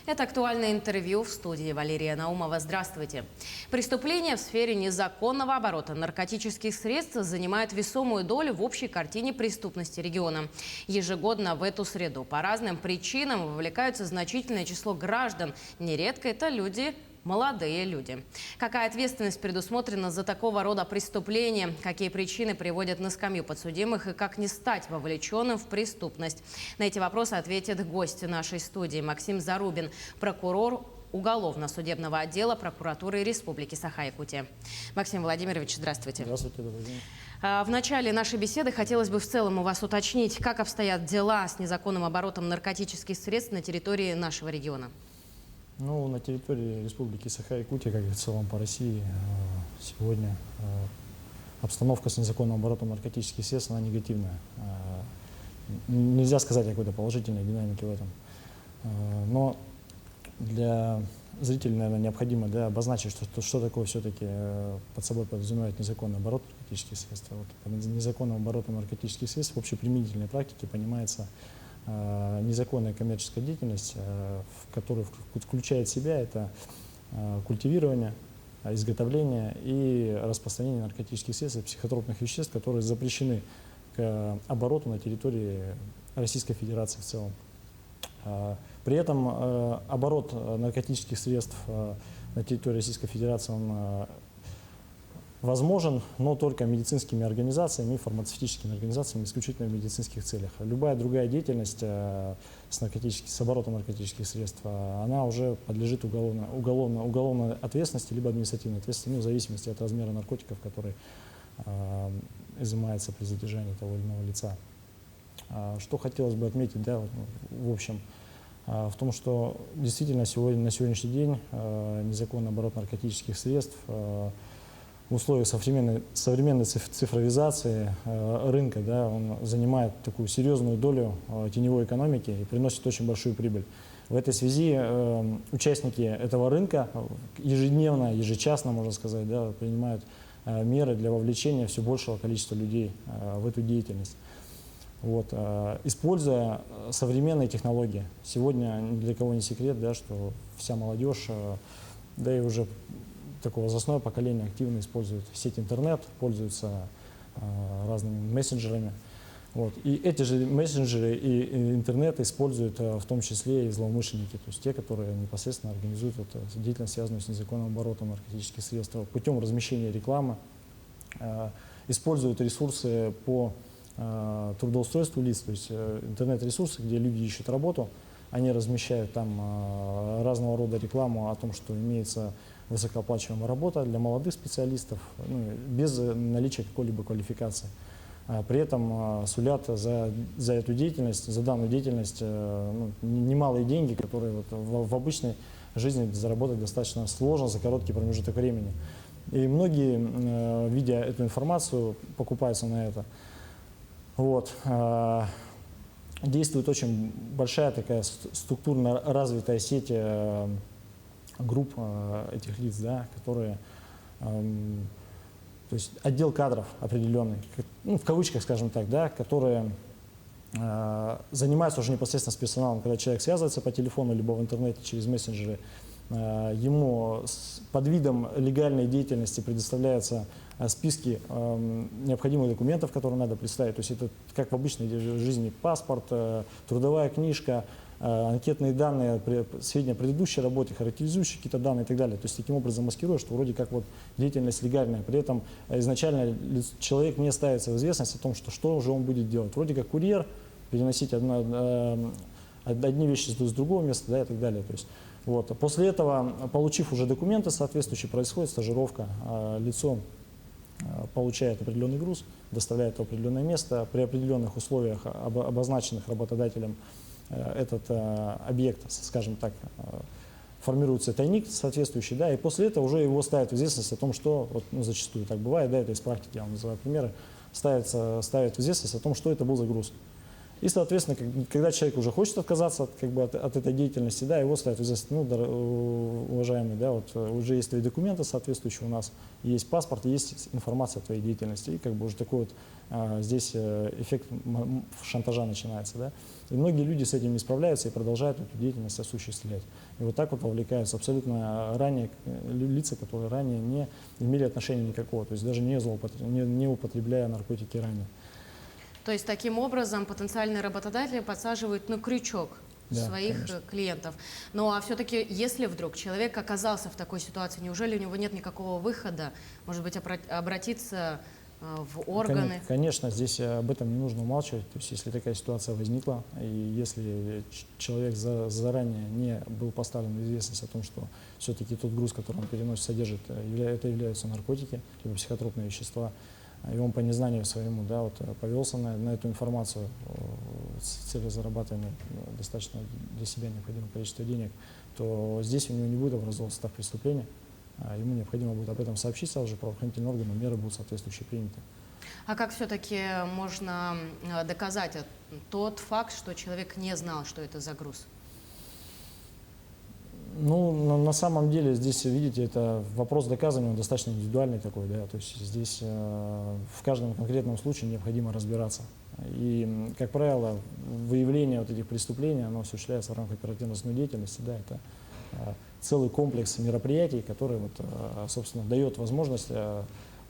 Это актуальное интервью в студии Валерия Наумова. Здравствуйте. Преступления в сфере незаконного оборота наркотических средств занимают весомую долю в общей картине преступности региона. Ежегодно в эту среду по разным причинам вовлекаются значительное число граждан. Нередко это молодые люди. Какая ответственность предусмотрена за такого рода преступления? Какие причины приводят на скамью подсудимых и как не стать вовлеченным в преступность? На эти вопросы ответит гость нашей студии Максим Зарубин, прокурор уголовно-судебного отдела прокуратуры Республики Саха-Якутия. Максим Владимирович, здравствуйте. Здравствуйте, добрый день. В начале нашей беседы хотелось бы в целом у вас уточнить, как обстоят дела с незаконным оборотом наркотических средств на территории нашего региона. Ну, на территории Республики Саха-Якутия, как и в целом по России, сегодня обстановка с незаконным оборотом наркотических средств, она негативная. Нельзя сказать о какой-то положительной динамике в этом. Но для зрителей, наверное, необходимо обозначить, что такое все-таки под собой подразумевает незаконный оборот наркотических средств. Вот, под незаконным оборотом наркотических средств в общеприменительной практике понимается незаконная коммерческая деятельность, в которую включает в себя это культивирование, изготовление и распространение наркотических средств и психотропных веществ, которые запрещены к обороту на территории Российской Федерации в целом. При этом оборот наркотических средств на территории Российской Федерации он возможен, но только медицинскими организациями и фармацевтическими организациями исключительно в медицинских целях. Любая другая деятельность с оборотом наркотических средств, она уже подлежит уголовной ответственности либо административной ответственности, в зависимости от размера наркотиков, который изымается при задержании того или иного лица. Что хотелось бы отметить, в общем, в том, что действительно на сегодняшний день незаконный оборот наркотических средств в условиях современной цифровизации рынка, он занимает такую серьезную долю теневой экономики и приносит очень большую прибыль. В этой связи участники этого рынка ежедневно, ежечасно, можно сказать, принимают меры для вовлечения все большего количества людей в эту деятельность. Вот, используя современные технологии. Сегодня ни для кого не секрет, что вся молодежь, да и уже такого возрастное поколение активно использует сеть интернет, пользуются разными мессенджерами. Вот. И эти же мессенджеры и интернет используют в том числе и злоумышленники, то есть те, которые непосредственно организуют деятельность, связанную с незаконным оборотом наркотических средств, путем размещения рекламы, используют ресурсы по трудоустройству лиц, то есть интернет-ресурсы, где люди ищут работу, они размещают там разного рода рекламу о том, что имеется высокооплачиваемая работа для молодых специалистов, без наличия какой-либо квалификации. При этом сулят за эту деятельность, за данную деятельность немалые деньги, которые в обычной жизни заработать достаточно сложно за короткий промежуток времени. И многие, видя эту информацию, покупаются на это. Вот. Действует очень большая такая структурно развитая сеть групп этих лиц, которые, то есть отдел кадров определенный, в кавычках, скажем так, которые занимаются уже непосредственно с персоналом, когда человек связывается по телефону либо в интернете через мессенджеры, ему под видом легальной деятельности предоставляются списки необходимых документов, которые надо представить. То есть это как в обычной жизни: паспорт, трудовая книжка, анкетные данные, сведения о предыдущей работе, характеризующие какие-то данные и так далее. То есть таким образом маскируя, что вроде как деятельность легальная. При этом изначально человек не ставится в известность о том, что же он будет делать. Вроде как курьер, переносить одни вещи с другого места, и так далее. То есть, После этого, получив уже документы соответствующие, происходит стажировка. Лицо получает определенный груз, доставляет в определенное место. При определенных условиях, обозначенных работодателем, этот объект, скажем так, формируется тайник соответствующий, и после этого уже его ставят в известность о том, что, зачастую так бывает, это из практики, я вам называю примеры, ставят в известность о том, что это был за груз. И, соответственно, когда человек уже хочет отказаться от этой деятельности, да, его ставят известно, ну, уважаемый, да, вот уже есть твои документы соответствующие у нас, есть паспорт, есть информация о твоей деятельности, и как бы уже такой вот здесь эффект шантажа начинается, да. И многие люди с этим не справляются и продолжают эту деятельность осуществлять. И вот так вот вовлекаются абсолютно ранее лица, которые ранее не имели отношения никакого, то есть даже не употребляя наркотики ранее. То есть таким образом потенциальные работодатели подсаживают на крючок своих конечно. клиентов. Ну а все-таки, если вдруг человек оказался в такой ситуации, неужели у него нет никакого выхода, может быть, обратиться в органы? Конечно, здесь об этом не нужно умалчивать. То есть, если такая ситуация возникла, и если человек заранее не был поставлен в известность о том, что все-таки тот груз, который он переносит, содержит, это являются наркотики, либо психотропные вещества, и он по незнанию своему, да, вот, повелся на эту информацию с целью зарабатывания достаточно для себя необходимого количества денег, то здесь у него не будет образовываться состав преступления. Ему необходимо будет об этом сообщить сразу же правоохранительным органам, меры будут соответствующие приняты. А как все-таки можно доказать тот факт, что человек не знал, что это за груз? Ну, на самом деле, здесь, видите, это вопрос доказывания, он достаточно индивидуальный такой, да, то есть здесь в каждом конкретном случае необходимо разбираться. И, как правило, выявление вот этих преступлений, оно осуществляется в рамках оперативно-розыскной деятельности, да, это целый комплекс мероприятий, который, вот, собственно, дает возможность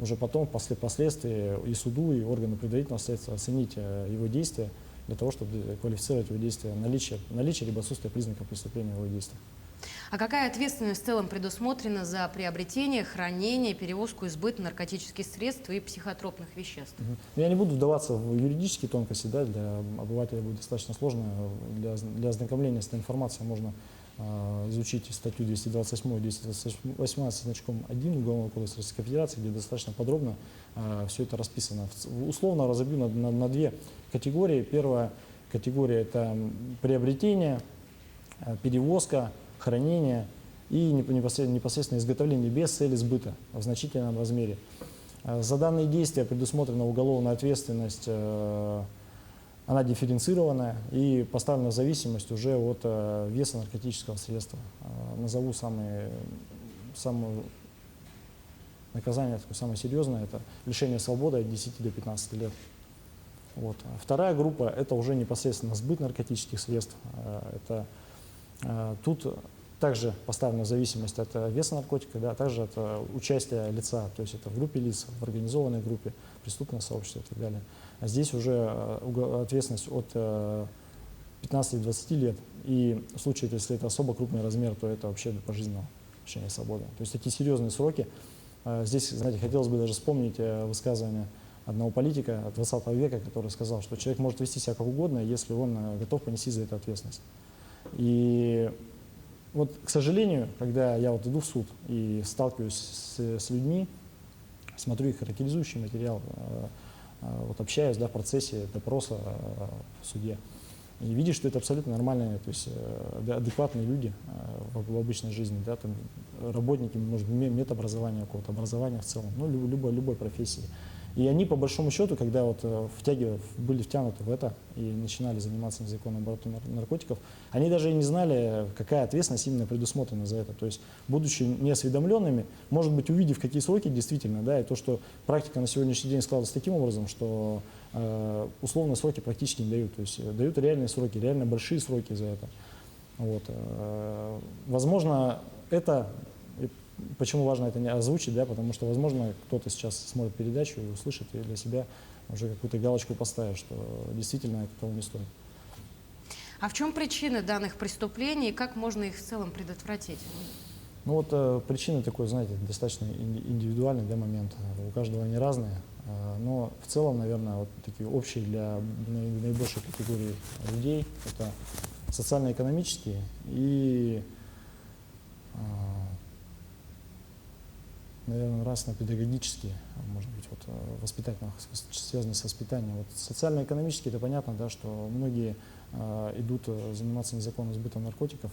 уже потом, впоследствии и суду, и органу предварительного следствия оценить его действия для того, чтобы квалифицировать его действия, наличие либо отсутствие признаков преступления в его действиях. А какая ответственность в целом предусмотрена за приобретение, хранение, перевозку и сбыт наркотических средств и психотропных веществ? Я не буду вдаваться в юридические тонкости, да, для обывателя будет достаточно сложно. Для ознакомления с этой информацией можно изучить статью 228 и 228 со значком 1 Уголовного кодекса Российской Федерации, где достаточно подробно все это расписано. Условно разобью на две категории. Первая категория – это приобретение, перевозка, хранение и непосредственно изготовление без цели сбыта в значительном размере. За данные действия предусмотрена уголовная ответственность, она дифференцированная и поставлена в зависимость уже от веса наркотического средства. Назову самое наказание, самое серьезное, это лишение свободы от 10 до 15 лет. Вот. Вторая группа – это уже непосредственно сбыт наркотических средств. Тут также поставлена зависимость от веса наркотика, да, также от участия лица, то есть это в группе лиц, в организованной группе, преступное сообщество и так далее. А здесь уже ответственность от 15-20 лет, и в случае, если это особо крупный размер, то это вообще до пожизненного лишения свободы. То есть такие серьезные сроки. Здесь, знаете, хотелось бы даже вспомнить высказывание одного политика 20 века, который сказал, что человек может вести себя как угодно, если он готов понести за это ответственность. И вот, к сожалению, когда я вот иду в суд и сталкиваюсь с людьми, смотрю их характеризующий материал, вот общаюсь, да, в процессе допроса в суде, и видишь, что это абсолютно нормальные, то есть адекватные люди в обычной жизни, да, там, работники, может быть, медобразования, какого-то образования в целом, ну, любой профессии. И они, по большому счету, когда вот были втянуты в это и начинали заниматься незаконным оборотом наркотиков, они даже и не знали, какая ответственность именно предусмотрена за это. То есть, будучи неосведомленными, может быть, увидев, какие сроки действительно, да, и то, что практика на сегодняшний день складывается таким образом, что условные сроки практически не дают. То есть, дают реальные сроки, реально большие сроки за это. Вот. Возможно, это... Почему важно это не озвучить, да, потому что, возможно, кто-то сейчас смотрит передачу и услышит, и для себя уже какую-то галочку поставит, что действительно это того не стоит. А в чем причины данных преступлений и как можно их в целом предотвратить? Ну вот причины такой, знаете, достаточно индивидуальный, да, момент. У каждого они разные, но в целом, наверное, вот такие общие для наибольшей категории людей это социально-экономические и наверное, нравственно-педагогические, может быть, вот, воспитательные, связанные с воспитанием. Вот, социально-экономические, это понятно, да, что многие идут заниматься незаконным сбытом наркотиков,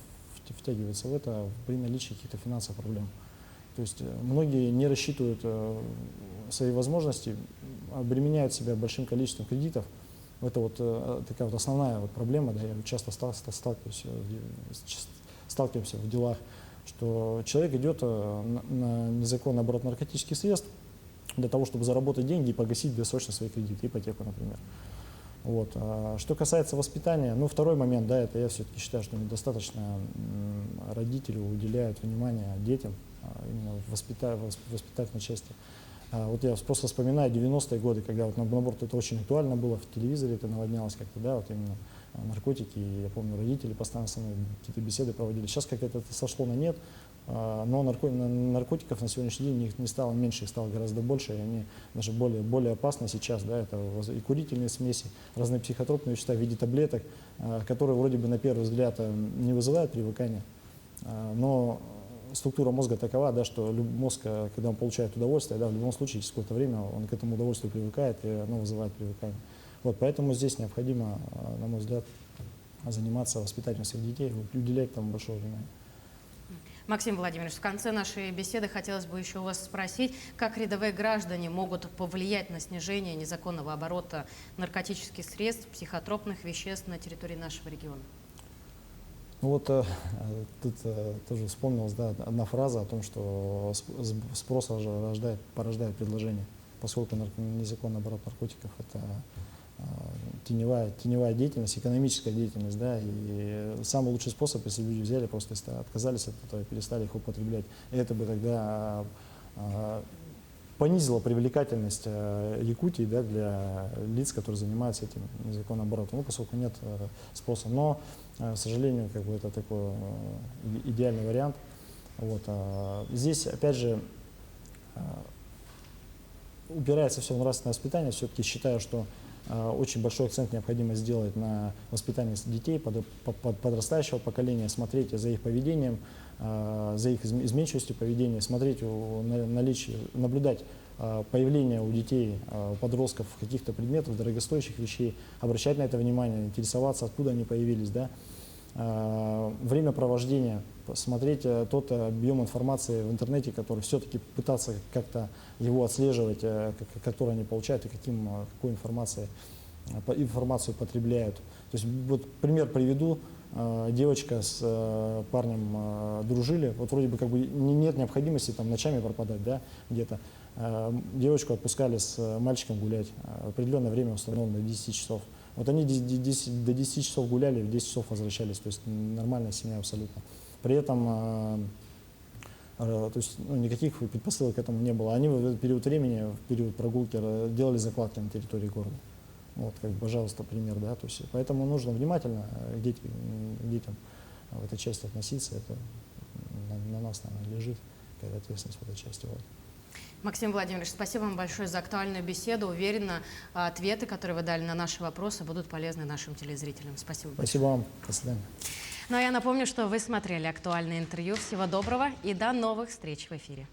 втягиваются в это при наличии каких-то финансовых проблем. То есть многие не рассчитывают свои возможности, обременяют себя большим количеством кредитов Это вот такая вот основная вот проблема, да, я часто сталкиваемся в делах, что человек идет на незаконный оборот наркотических средств для того, чтобы заработать деньги и погасить досрочно свои кредиты, ипотеку, например. Вот. Что касается воспитания, ну, второй момент, да, это я все-таки считаю, что недостаточно родители уделяют внимание детям, именно в воспитательной части. Вот я просто вспоминаю 90-е годы, когда вот наоборот это очень актуально было, в телевизоре это наводнялось как-то, да, вот именно наркотики, и я помню, родители постоянно со мной какие-то беседы проводили. Сейчас как-то это сошло на нет, но наркотиков на сегодняшний день их не стало меньше, их стало гораздо больше, и они даже более опасны сейчас, да, это и курительные смеси, разные психотропные вещества в виде таблеток, которые вроде бы на первый взгляд не вызывают привыкания, но структура мозга такова, да, что мозг, когда он получает удовольствие, да, в любом случае через какое-то время он к этому удовольствию привыкает, и оно вызывает привыкание. Вот, поэтому здесь необходимо, на мой взгляд, заниматься воспитанием своих детей, уделять этому большое внимание. Максим Владимирович, в конце нашей беседы хотелось бы еще у вас спросить, как рядовые граждане могут повлиять на снижение незаконного оборота наркотических средств, психотропных веществ на территории нашего региона? Ну вот тут тоже вспомнилась, да, одна фраза о том, что спрос порождает предложение, поскольку незаконный оборот наркотиков – это теневая деятельность, экономическая деятельность, да, и самый лучший способ, если люди взяли, просто отказались от этого и перестали их употреблять, и это бы тогда понизило привлекательность Якутии, да, для лиц, которые занимаются этим незаконным оборотом, ну, поскольку нет спроса. Но, к сожалению, как бы это такой идеальный вариант. Вот. Здесь, опять же, упирается все в нравственное воспитание. Все-таки считаю, что очень большой акцент необходимо сделать на воспитании детей, подрастающего поколения, смотреть за их поведением, за их изменчивостью поведения, смотреть наблюдать появление у детей, у подростков каких-то предметов, дорогостоящих вещей, обращать на это внимание, интересоваться, откуда они появились, да. Время провождения, смотреть тот объем информации в интернете, который все-таки пытаться как-то его отслеживать, который они получают и какую информацию потребляют. То есть вот пример приведу. Девочка с парнем дружили, вот вроде бы как бы нет необходимости там ночами пропадать, да, где-то. Девочку отпускали с мальчиком гулять, определенное время установлено до 10 часов. Вот они до 10 часов гуляли, в 10 часов возвращались, то есть нормальная семья абсолютно. При этом то есть, ну, никаких предпосылок к этому не было. Они в этот период времени, в период прогулки делали закладки на территории города. Вот, как бы, пожалуйста, пример, да, то есть, поэтому нужно внимательно к детям в этой части относиться, это на нас, наверное, лежит какая-то ответственность в этой части. Вот. Максим Владимирович, спасибо вам большое за актуальную беседу. Уверена, ответы, которые вы дали на наши вопросы, будут полезны нашим телезрителям. Спасибо большое. Спасибо вам. До свидания. Ну а я напомню, что вы смотрели актуальное интервью. Всего доброго и до новых встреч в эфире.